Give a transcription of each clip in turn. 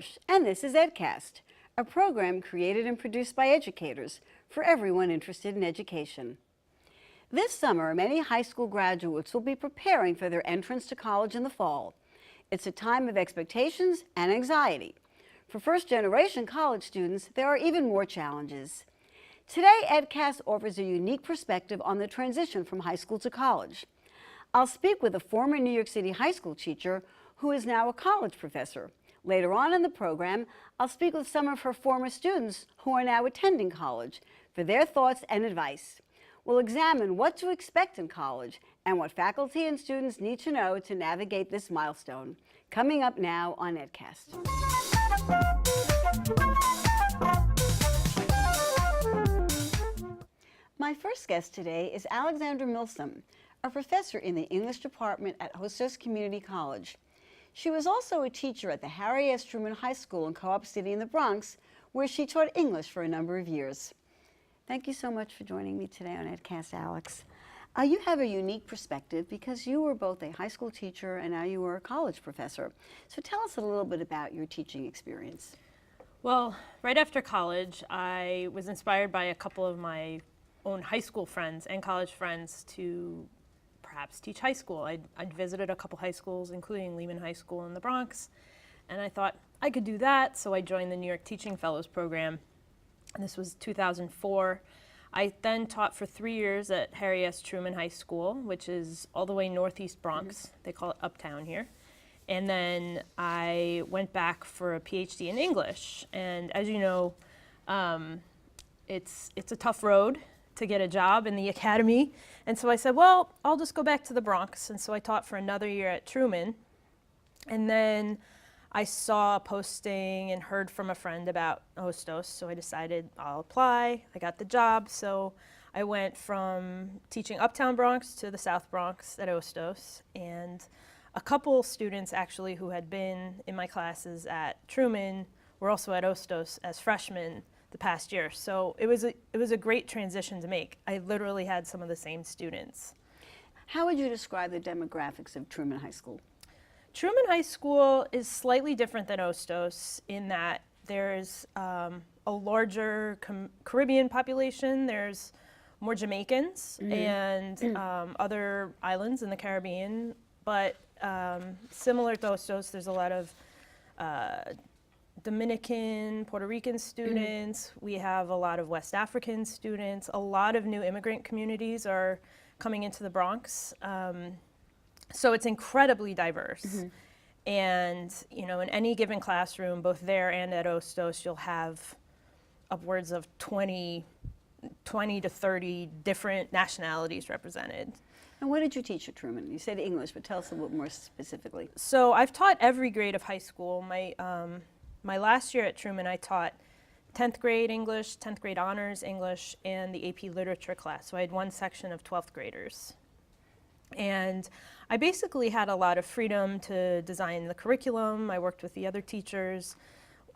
Hirsch, and this is EdCast, a program created and produced by educators for everyone interested in education. This summer, many high school graduates will be preparing for their entrance to college in the fall. It's a time of expectations and anxiety. For first-generation college students, there are even more challenges. Today, EdCast offers a unique perspective on the transition from high school to college. I'll speak with a former New York City high school teacher who is now a college professor. Later on in the program, I'll speak with some of her former students who are now attending college for their thoughts and advice. We'll examine what to expect in college and what faculty and students need to know to navigate this milestone. Coming up now on EdCast. My first guest today is Alexandra Milsom, a professor in the English department at Hostos Community College. She was also a teacher at the Harry S. Truman High School in Co-op City in the Bronx, where she taught English for a number of years. Thank you so much for joining me today on EdCast, Alex. You have a unique perspective because you were both a high school teacher and now you are a college professor. So tell us a little bit about your teaching experience. Well, right after college, I was inspired by a couple of my own high school friends and college friends to perhaps teach high school. I'd visited a couple high schools, including Lehman High School in the Bronx, and I thought I could do that, so I joined the New York Teaching Fellows Program, and this was 2004. I then taught for 3 years at Harry S. Truman High School, which is all the way northeast Bronx. They call it Uptown here. And then I went back for a PhD in English, and as you know, it's a tough road to get a job in the academy. And so I said, well, I'll just go back to the Bronx. And so I taught for another year at Truman. And then I saw a posting and heard from a friend about Hostos, so I decided I'll apply. I got the job, so I went from teaching Uptown Bronx to the South Bronx at Hostos. And a couple students actually who had been in my classes at Truman were also at Hostos as freshmen the past year. So it was a great transition to make. I literally had some of the same students. How would you describe the demographics of Truman High School? Truman High School is slightly different than Hostos in that there's a larger Caribbean population. There's more Jamaicans and other islands in the Caribbean, but similar to Hostos, there's a lot of Dominican, Puerto Rican students. We have a lot of West African students. A lot of new immigrant communities are coming into the Bronx. So it's incredibly diverse. And, you know, in any given classroom, both there and at Hostos, you'll have upwards of 20 to 30 different nationalities represented. And what did you teach at Truman? You said English, but tell us a little more specifically. So I've taught every grade of high school. My last year at Truman, I taught 10th grade English, 10th grade honors English, and the AP literature class. So I had one section of 12th graders. And I basically had a lot of freedom to design the curriculum. I worked with the other teachers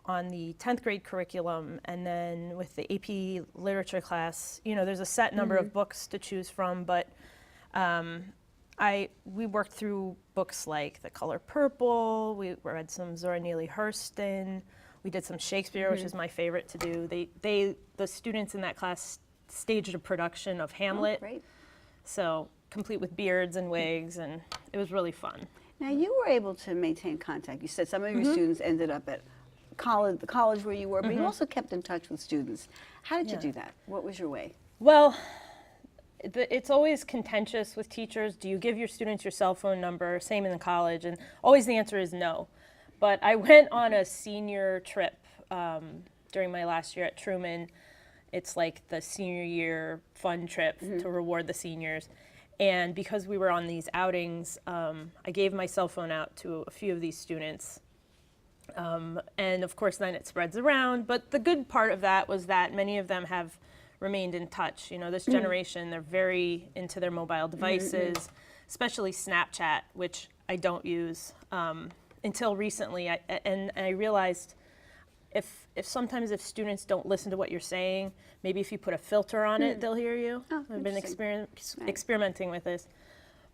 on the 10th grade curriculum, and then with the AP literature class, you know, there's a set number of books to choose from, but we worked through books like The Color Purple. We read some Zora Neale Hurston. We did some Shakespeare, which is my favorite to do. The students in that class staged a production of Hamlet. Oh, great. So complete with beards and wigs, and it was really fun. Now you were able to maintain contact. You said some of your students ended up at college, the college where you were, but you also kept in touch with students. How did you do that? What was your way? Well, it's always contentious with teachers. Do you give your students your cell phone number? Same in college, and always the answer is no. But I went on a senior trip during my last year at Truman. It's like the senior year fun trip to reward the seniors. And because we were on these outings, I gave my cell phone out to a few of these students. And of course, then it spreads around. But the good part of that was that many of them have remained in touch. You know, this generation, they're very into their mobile devices, especially Snapchat, which I don't use until recently. And I realized if sometimes if students don't listen to what you're saying, maybe if you put a filter on it, they'll hear you. Oh, I've been experimenting with this.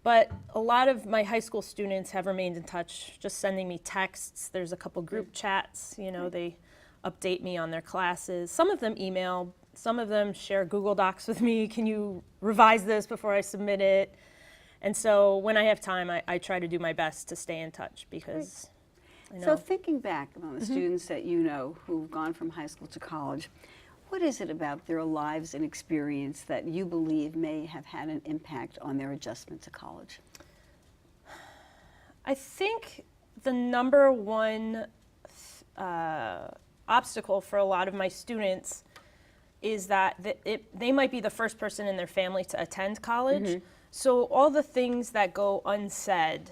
But a lot of my high school students have remained in touch, just sending me texts. There's a couple group chats, you know, they update me on their classes. Some of them email, some of them share Google Docs with me. Can you revise this before I submit it? And so when I have time, I try to do my best to stay in touch because I know. So thinking back on the students that you know who've gone from high school to college, what is it about their lives and experience that you believe may have had an impact on their adjustment to college? I think the number one obstacle for a lot of my students is that they might be the first person in their family to attend college. So all the things that go unsaid,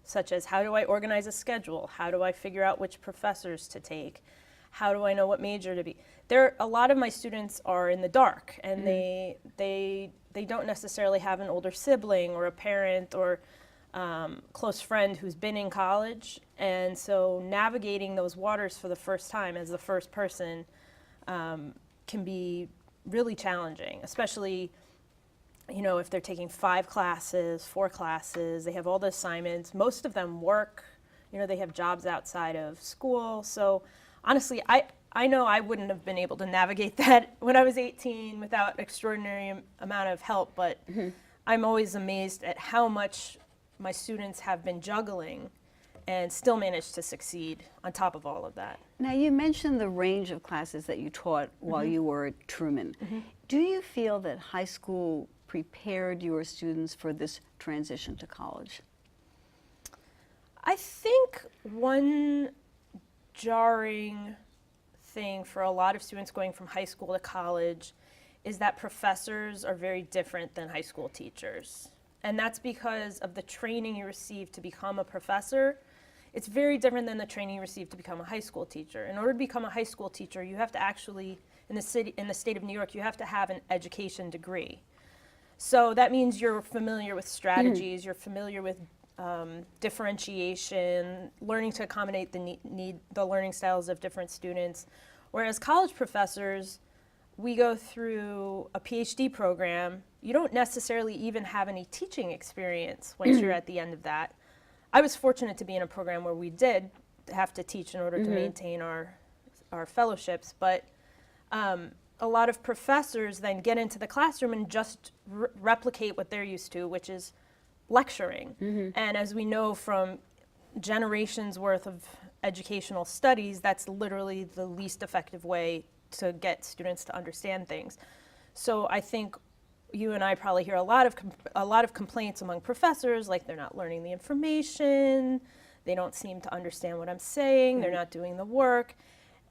such as how do I organize a schedule? How do I figure out which professors to take? How do I know what major to be? A lot of my students are in the dark, and they don't necessarily have an older sibling or a parent or close friend who's been in college. And so navigating those waters for the first time as the first person can be really challenging, especially, you know, if they're taking 5 classes, 4 classes, they have all the assignments, most of them work, you know, they have jobs outside of school. So honestly, I know I wouldn't have been able to navigate that when I was 18 without extraordinary amount of help, but I'm always amazed at how much my students have been juggling and still managed to succeed on top of all of that. Now, you mentioned the range of classes that you taught while you were at Truman. Do you feel that high school prepared your students for this transition to college? I think one jarring thing for a lot of students going from high school to college is that professors are very different than high school teachers. And that's because of the training you receive to become a professor. It's very different than the training you receive to become a high school teacher. In order to become a high school teacher, you have to actually, in the state of New York, you have to have an education degree. So that means you're familiar with strategies, you're familiar with differentiation, learning to accommodate the learning styles of different students. Whereas college professors, we go through a PhD program. You don't necessarily even have any teaching experience once you're at the end of that. I was fortunate to be in a program where we did have to teach in order to maintain our fellowships, but a lot of professors then get into the classroom and just replicate what they're used to, which is lecturing. And as we know from generations worth of educational studies, that's literally the least effective way to get students to understand things. So I think you and I probably hear a lot of complaints among professors, like they're not learning the information, they don't seem to understand what I'm saying, they're not doing the work.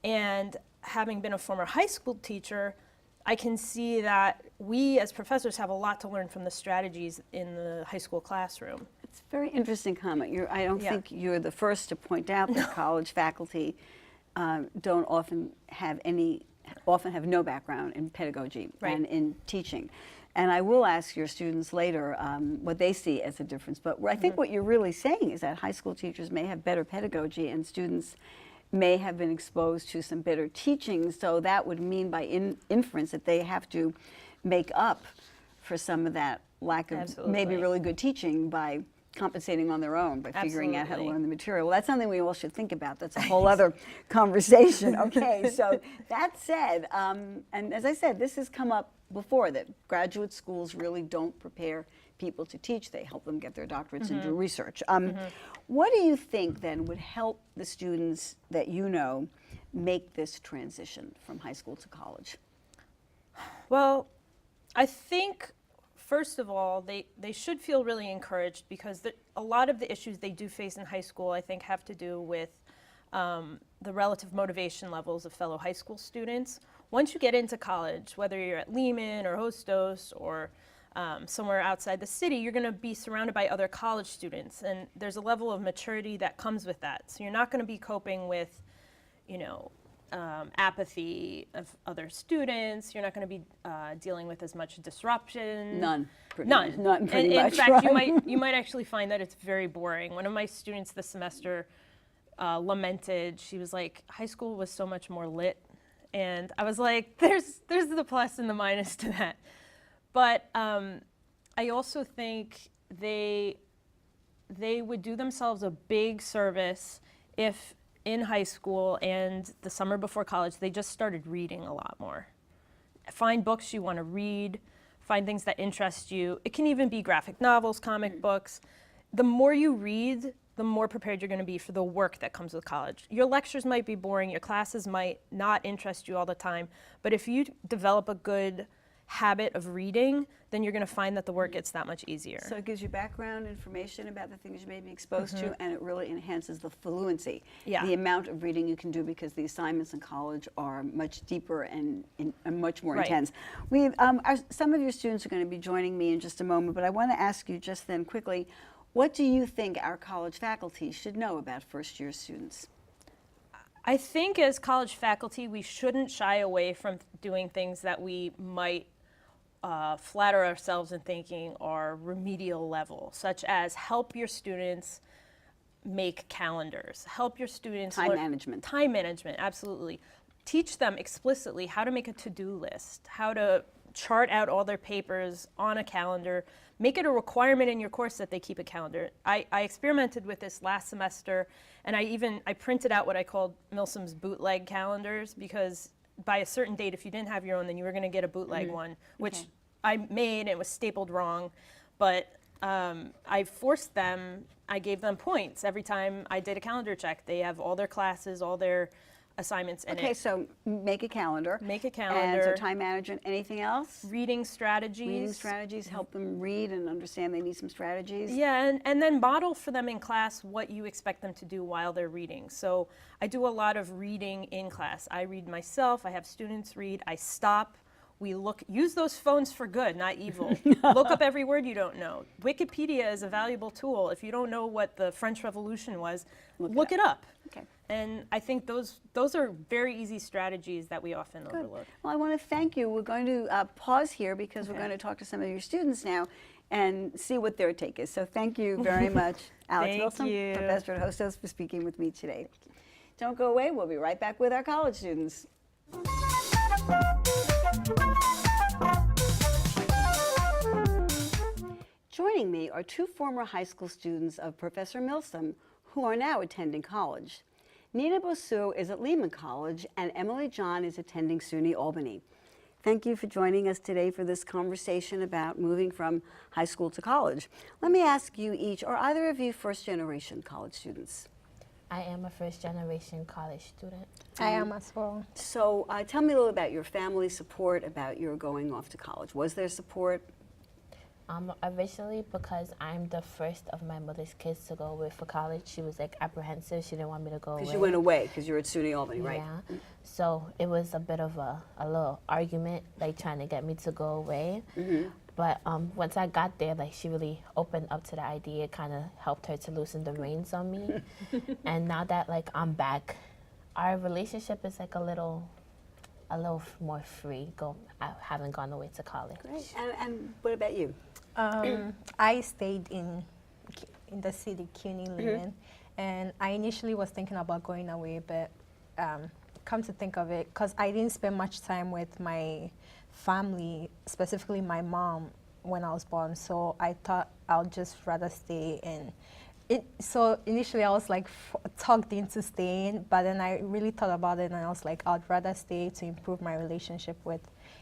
And having been a former high school teacher, I can see that we as professors have a lot to learn from the strategies in the high school classroom. It's a very interesting comment. I don't think you're the first to point out that college faculty don't often have no background in pedagogy and in teaching. And I will ask your students later what they see as a difference. But I think what you're really saying is that high school teachers may have better pedagogy and students may have been exposed to some better teaching. So that would mean by inference that they have to make up for some of that lack of maybe really good teaching by compensating on their own, by figuring out how to learn the material. Well, that's something we all should think about. That's a whole other conversation. Okay, so that said, and as I said, this has come up before, that graduate schools really don't prepare people to teach. They help them get their doctorates and do research. What do you think then would help the students that you know make this transition from high school to college? Well, I think first of all, they should feel really encouraged, because a lot of the issues they do face in high school, I think, have to do with the relative motivation levels of fellow high school students. Once you get into college, whether you're at Lehman or Hostos or somewhere outside the city, you're going to be surrounded by other college students, and there's a level of maturity that comes with that. So you're not going to be coping with, you know, apathy of other students. You're not going to be dealing with as much disruption. None. Pretty much. In fact, you might actually find that it's very boring. One of my students this semester lamented. She was like, high school was so much more lit, and I was like, there's the plus and the minus to that. But I also think they would do themselves a big service if in high school and the summer before college they just started reading a lot more. Find books you want to read, find things that interest you. It can even be graphic novels, comic books. The more you read, the more prepared you're going to be for the work that comes with college. Your lectures might be boring, your classes might not interest you all the time, but if you develop a good habit of reading, then you're going to find that the work gets that much easier. So it gives you background information about the things you may be exposed to, and it really enhances the fluency. Yeah. The amount of reading you can do, because the assignments in college are much deeper and much more Right. intense. Some of your students are going to be joining me in just a moment, but I want to ask you just then quickly, what do you think our college faculty should know about first-year students? I think as college faculty, we shouldn't shy away from doing things that we might flatter ourselves in thinking are remedial level, such as help your students make calendars, help your students Time management. Time management, absolutely. Teach them explicitly how to make a to-do list, how to chart out all their papers on a calendar. Make it a requirement in your course that they keep a calendar. I experimented with this last semester, and I printed out what I called Milsom's bootleg calendars, because by a certain date, if you didn't have your own, then you were going to get a bootleg one, which I made, and it was stapled wrong. But I forced them, I gave them points every time I did a calendar check. They have all their classes, all their assignments in it. Okay, so make a calendar. Make a And calendar. so time management, anything else? Reading strategies. Reading strategies, help them read and understand they need some strategies. Yeah, and then model for them in class what you expect them to do while they're reading. So I do a lot of reading in class. I read myself, I have students read, I stop. We use those phones for good, not evil. Look up every word you don't know. Wikipedia is a valuable tool. If you don't know what the French Revolution was, look it up. Okay. And I think those are very easy strategies that we often overlook. Well, I want to thank you. We're going to pause here because we're going to talk to some of your students now and see what their take is. So thank you very much, Alex Thank Milsom, you. Professor Hostos, for speaking with me today. Don't go away. We'll be right back with our college students. Joining me are two former high school students of Professor Milsom who are now attending college. Nina Bosuo is at Lehman College, and Emily Djan is attending SUNY Albany. Thank you for joining us today for this conversation about moving from high school to college. Let me ask you each, are either of you first-generation college students? I am a first-generation college student. I am as well. So tell me a little about your family support, about your going off to college. Was there support? Originally, because I'm the first of my mother's kids to go away for college, she was like apprehensive. She didn't want me to go away. Because you went away, because you're at SUNY Albany, right? Yeah. So it was a bit of a little argument, like trying to get me to go away. But once I got there, like she really opened up to the idea. It kind of helped her to loosen the reins on me. And now that like I'm back, our relationship is like a little more free. I haven't gone away to college. Great. And what about you? I stayed in the city, CUNY, Lehman, and I initially was thinking about going away, but come to think of it, because I didn't spend much time with my family, specifically my mom, when I was born, so I thought I'll just rather stay in. So initially I was like talked into staying, but then I really thought about it and I was like, I'd rather stay to improve my relationship with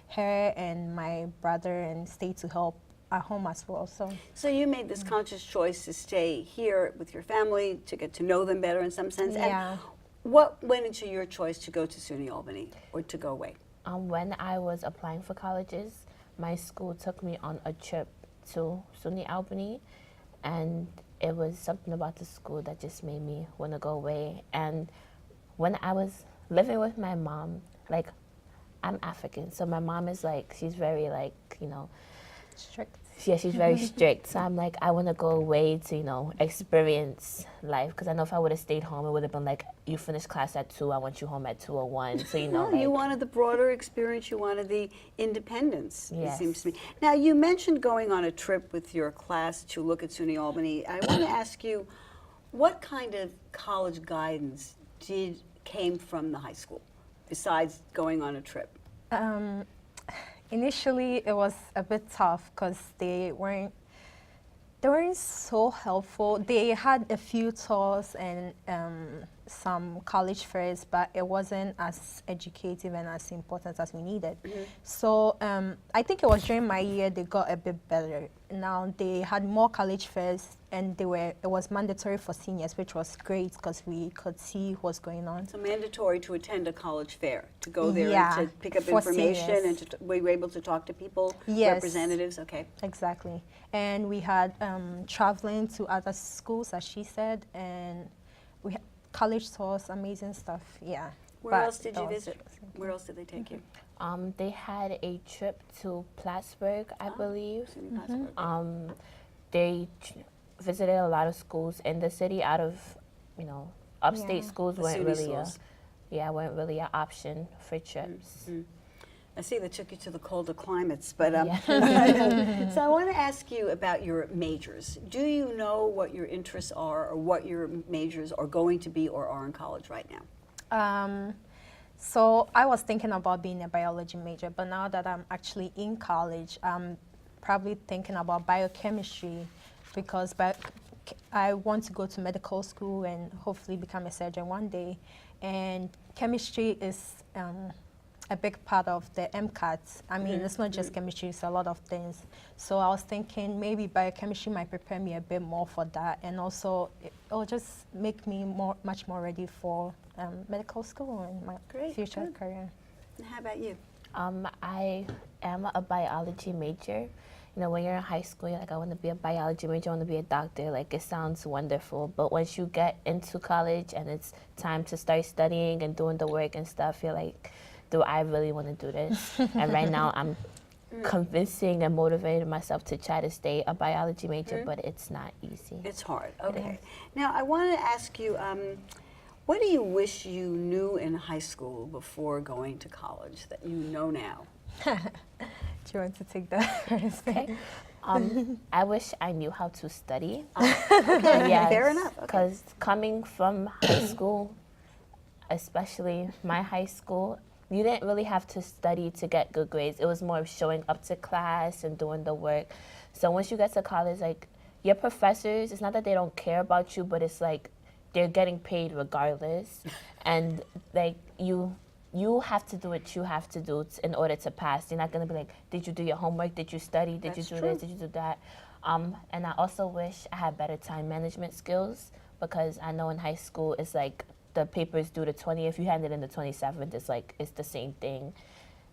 her and my brother and stay to help at home as well. So you made this conscious choice to stay here with your family, to get to know them better in some sense. Yeah. And what went into your choice to go to SUNY Albany or to go away? When I was applying for colleges, my school took me on a trip to SUNY Albany, and it was something about the school that just made me want to go away. And when I was living with my mom, like, I'm African, so my mom is like, she's very like, Strict. yeah, she's very strict. So I'm like, I want to go away to, experience life. Because I know if I would have stayed home, it would have been like, you finished class at 2, I want you home at 2:01. So, Well, you wanted the broader experience, you wanted the independence, it Yes. seems to me. Now, you mentioned going on a trip with your class to look at SUNY Albany. I want to ask you, what kind of college guidance came from the high school, besides going on a trip? Initially, it was a bit tough because they weren't so helpful. They had a few tours and some college fairs, but it wasn't as educative and as important as we needed. So I think it was during my year they got a bit better. Now they had more college fairs, and it was mandatory for seniors, which was great because we could see what's going on. So mandatory to attend a college fair, to go there Yeah, and to pick up for information, seniors. and were you able to talk to people, Yes. representatives? Okay. Exactly. And we had traveling to other schools, as she said, and we had college tours, amazing stuff. Yeah. Where But else did that you was visit? Where else did they take you? They had a trip to Plattsburgh, I believe. SUNY Plattsburgh. They visited a lot of schools in the city. Out of, upstate Yeah. schools The weren't SUNY really schools. weren't really an option for trips. I see they took you to the colder climates, but Yeah. so I want to ask you about your majors. Do you know what your interests are, or what your majors are going to be or are in college right now? So I was thinking about being a biology major, but now that I'm actually in college, I'm probably thinking about biochemistry because I want to go to medical school and hopefully become a surgeon one day. And chemistry is a big part of the MCAT. I mean, it's not just chemistry, it's a lot of things. So I was thinking maybe biochemistry might prepare me a bit more for that, and also it'll just make me much more ready for medical school and my future good. career. And how about you? I am a biology major. When you're in high school, you're like, I want to be a biology major, I want to be a doctor. Like, it sounds wonderful. But once you get into college and it's time to start studying and doing the work and stuff, you're like, do I really want to do this? And right now, I'm convincing and motivating myself to try to stay a biology major, but it's not easy. It's hard. Okay. Now, I want to ask you, what do you wish you knew in high school before going to college that you know now? Do you want to take that first? Okay. I wish I knew how to study. Okay, Yes, fair enough. Okay. Because coming from high school, especially my high school, you didn't really have to study to get good grades. It was more of showing up to class and doing the work. So once you get to college, like, your professors, it's not that they don't care about you, but it's like they're getting paid regardless. And like you have to do what you have to do in order to pass. You're not gonna be like, did you do your homework? Did you study? Did you do this? Did you do that? And I also wish I had better time management skills, because I know in high school it's like the paper is due the 20th. If you hand it in the 27th, it's the same thing.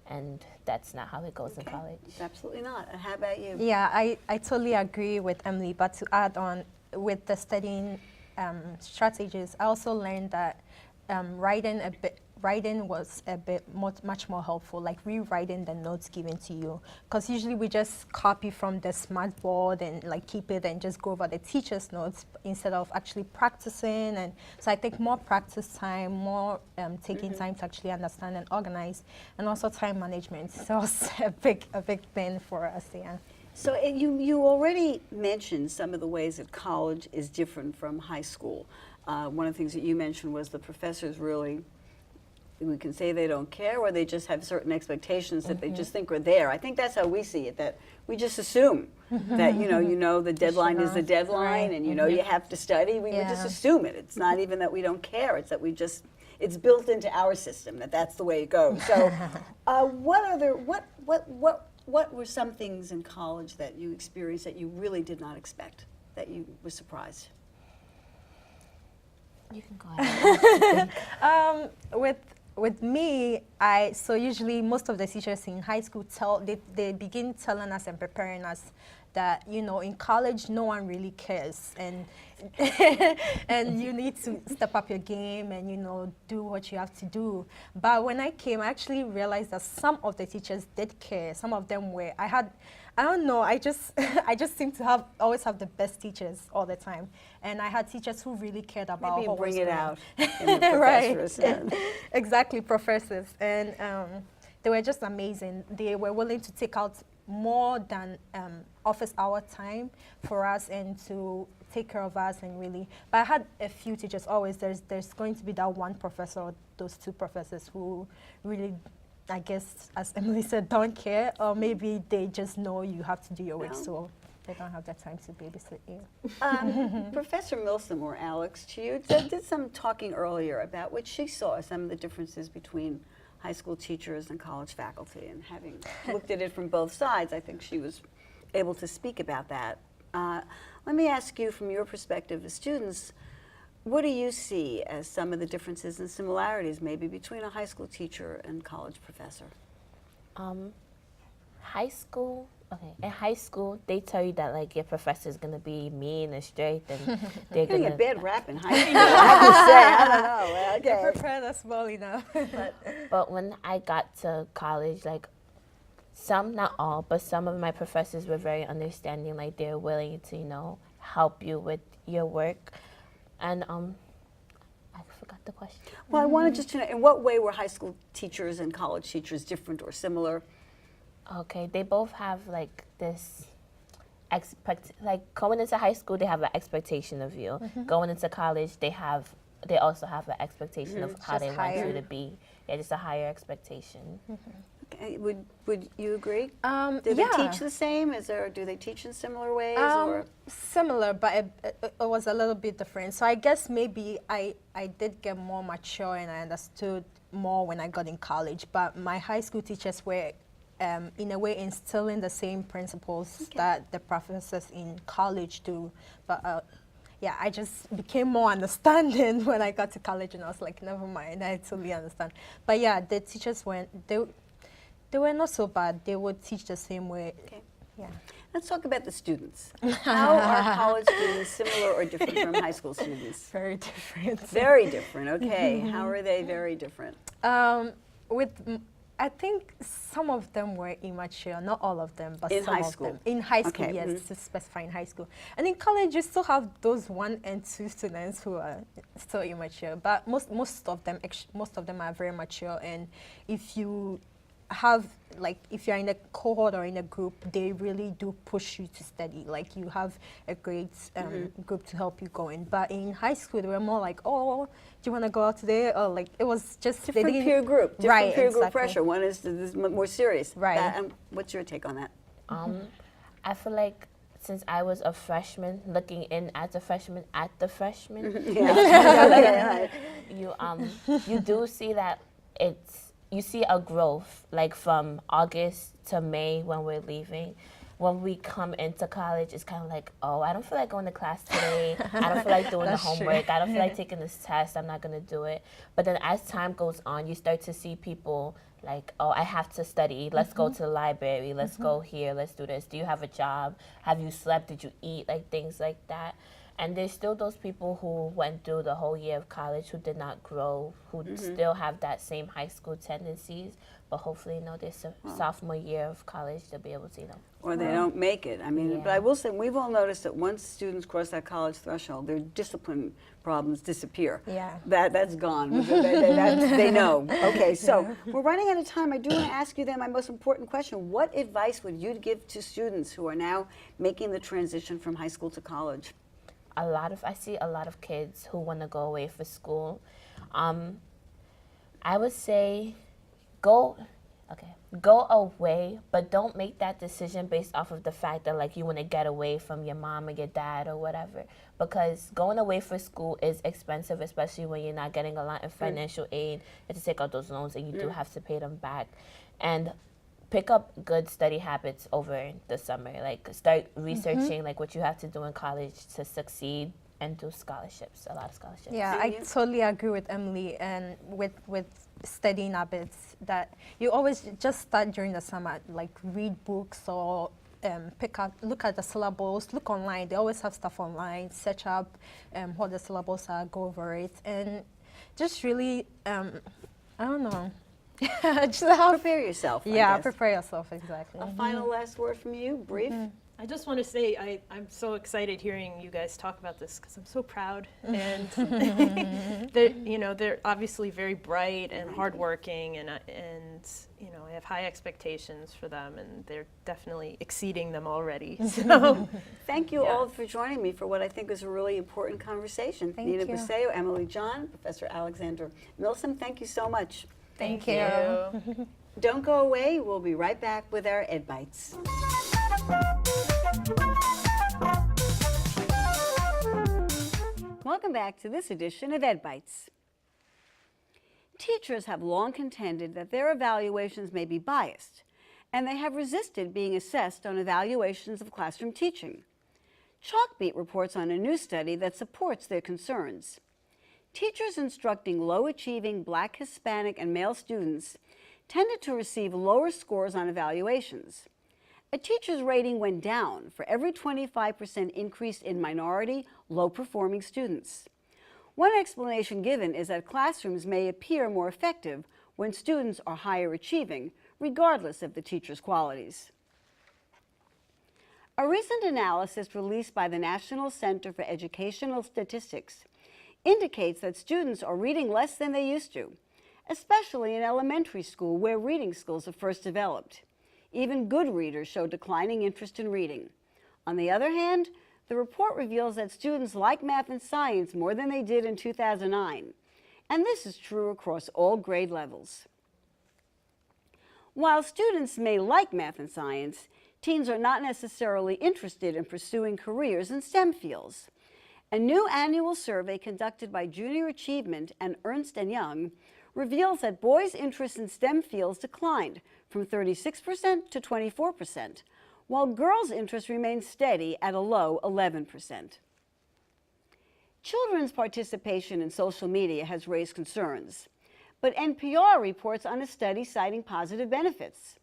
And that's not how it goes in college. Absolutely not. And how about you? Yeah, I totally agree with Emily, but to add on with the studying strategies, I also learned that writing was much more helpful, like rewriting the notes given to you, because usually we just copy from the smart board and like keep it and just go over the teacher's notes instead of actually practicing. And so I think more practice time, more taking time to actually understand and organize, and also time management. So it's a big thing for us. Yeah. So you already mentioned some of the ways that college is different from high school. One of the things that you mentioned was the professors really, we can say they don't care, or they just have certain expectations that they just think are there. I think that's how we see it, that we just assume that, the deadline is the deadline, and you have to study. We just assume it. It's not even that we don't care, it's that it's built into our system that that's the way it goes. So what were some things in college that you experienced that you really did not expect, that you were surprised? You can go ahead. With me, so usually most of the teachers in high school they begin telling us and preparing us that in college no one really cares, and and you need to step up your game and do what you have to do. But when I came, I actually realized that some of the teachers did care. Some of them were. I don't know. I just seem to always have the best teachers all the time, and I had teachers who really cared about. Maybe what bring was it going out on. in the professors. Right. Exactly, professors, and they were just amazing. They were willing to take out more than office hour time for us and to take care of us, and really. But I had a few teachers. Always there's going to be that one professor or those two professors who really I guess, as Emily said, don't care, or maybe they just know you have to do your work, No. so they don't have the time to babysit you. Professor Milsom, or Alex, you did some talking earlier about what she saw, some of the differences between high school teachers and college faculty, and having looked at it from both sides, I think she was able to speak about that. Let me ask you, from your perspective as students, what do you see as some of the differences and similarities maybe between a high school teacher and college professor? High school, okay, in high school, they tell you that like your professor's gonna be mean and strict, and they're Getting a gonna. bad rap in high school, I have to say. I don't know. Okay. Prepared us well enough. But when I got to college, like some, not all, but some of my professors were very understanding. Like they're willing to, help you with your work. And I forgot the question. Well, I wanted just to know, in what way were high school teachers and college teachers different or similar? Okay, they both have like this like going into high school, they have an expectation of you. Going into college, they also have an expectation of how Just they want higher. you to be. Yeah, just a higher expectation. Okay, would you agree? Do Yeah. they teach the same? Do they teach in similar ways? Or Similar, but it was a little bit different. So I guess maybe I did get more mature and I understood more when I got in college. But my high school teachers were, in a way, instilling the same principles that the professors in college do. But yeah, I just became more understanding when I got to college, and I was like, never mind, I totally understand. But yeah, the teachers they were not so bad. They would teach the same way. Okay. Yeah. Let's talk about the students. How are college students similar or different from high school students? Very different. Very different, okay. How are they very different? I think some of them were immature, not all of them, but In some high of school? them. In high school, Okay, yes, to specify in high school. And in college, you still have those 1 and 2 students who are still immature, but most of them are very mature. And if you have, like, if you're in a cohort or in a group, they really do push you to study. Like, you have a great group to help you go in. But in high school, they were more like, oh, do you want to go out today? Or like, it was just they Different didn't- peer group, different Right, peer group exactly. pressure. One is more serious. Right. What's your take on that? I feel like since I was a freshman, looking in as a freshman at the freshman, Okay, you do see that you see a growth, like from August to May when we're leaving. When we come into college, it's kind of like, oh, I don't feel like going to class today. I don't feel like doing the homework. I don't feel like taking this test. I'm not going to do it. But then as time goes on, you start to see people like, oh, I have to study. Let's go to the library. Let's go here. Let's do this. Do you have a job? Have you slept? Did you eat? Like things like that. And there's still those people who went through the whole year of college who did not grow, who still have that same high school tendencies, but hopefully, their sophomore year of college, they'll be able to, Or they don't make it. I mean, but I will say, we've all noticed that once students cross that college threshold, their discipline problems disappear. Yeah. That's gone. They know. Okay, so we're running out of time. I do want to ask you then my most important question. What advice would you give to students who are now making the transition from high school to college? I see a lot of kids who want to go away for school. I would say go away, but don't make that decision based off of the fact that like you want to get away from your mom or your dad or whatever, because going away for school is expensive, especially when you're not getting a lot of financial aid. You have to take out those loans and you do have to pay them back. And pick up good study habits over the summer. Like start researching like what you have to do in college to succeed, and do scholarships, a lot of scholarships. Yeah, I totally agree with Emily, and with studying habits, that you always just start during the summer, like read books or look at the syllabus, look online. They always have stuff online. Search up what the syllabus are, go over it, and just really, I don't know. Just Prepare yourself. I guess. prepare yourself, exactly. A final last word from you, brief. I just want to say I'm so excited hearing you guys talk about this because I'm so proud, and they're obviously very bright and hardworking, and I have high expectations for them, and they're definitely exceeding them already. So Thank you all for joining me for what I think is a really important conversation. Thank Nina you. Bosuo, Emily Djan, Professor Alexandra Milsom, thank you so much. Thank you. Don't go away. We'll be right back with our Ed Bites. Welcome back to this edition of Ed Bites. Teachers have long contended that their evaluations may be biased, and they have resisted being assessed on evaluations of classroom teaching. Chalkbeat reports on a new study that supports their concerns. Teachers instructing low-achieving Black, Hispanic, and male students tended to receive lower scores on evaluations. A teacher's rating went down for every 25% increase in minority, low-performing students. One explanation given is that classrooms may appear more effective when students are higher achieving, regardless of the teacher's qualities. A recent analysis released by the National Center for Educational Statistics indicates that students are reading less than they used to, especially in elementary school where reading skills are first developed. Even good readers show declining interest in reading. On the other hand, the report reveals that students like math and science more than they did in 2009, and this is true across all grade levels. While students may like math and science, teens are not necessarily interested in pursuing careers in STEM fields. A new annual survey conducted by Junior Achievement and Ernst & Young reveals that boys' interest in STEM fields declined from 36% to 24%, while girls' interest remains steady at a low 11%. Children's participation in social media has raised concerns, but NPR reports on a study citing positive benefits.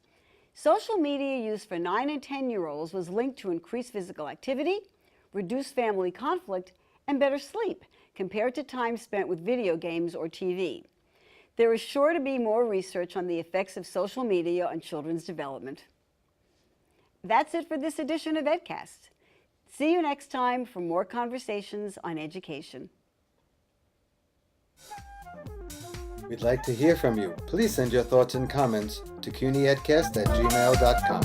Social media use for 9 and 10-year-olds was linked to increased physical activity, reduced family conflict, and better sleep compared to time spent with video games or TV. There is sure to be more research on the effects of social media on children's development. That's it for this edition of EdCast. See you next time for more conversations on education. We'd like to hear from you. Please send your thoughts and comments to cunyedcast@gmail.com.